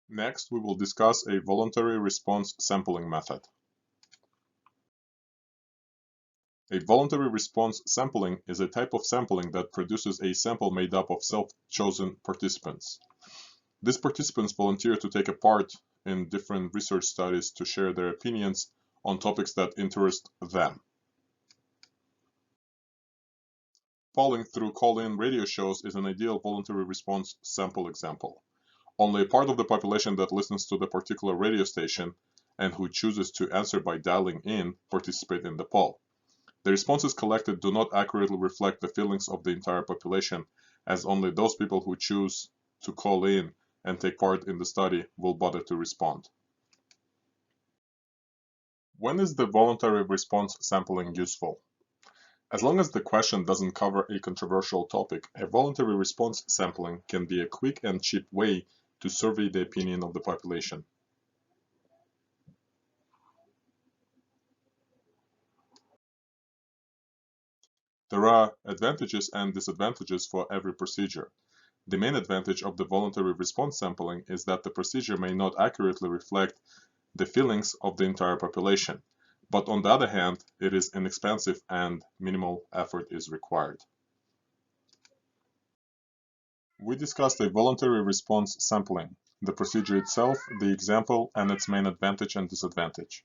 Next, we will discuss a voluntary response sampling method. A voluntary response sampling is a type of sampling that produces a sample made up of self-chosen participants. These participants volunteer to take a part in different research studies to share their opinions on topics that interest them. Polling through call-in radio shows is an ideal voluntary response sample example. Only a part of the population that listens to the particular radio station and who chooses to answer by dialing in participate in the poll. The responses collected do not accurately reflect the feelings of the entire population, as only those people who choose to call in and take part in the study will bother to respond. When is the voluntary response sampling useful? As long as the question doesn't cover a controversial topic, a voluntary response sampling can be a quick and cheap way to survey the opinion of the population. There are advantages and disadvantages for every procedure. The main advantage of the voluntary response sampling is that the procedure may not accurately reflect the feelings of the entire population, but on the other hand, it is inexpensive and minimal effort is required. We discussed a voluntary response sampling, the procedure itself, the example, and its main advantage and disadvantage.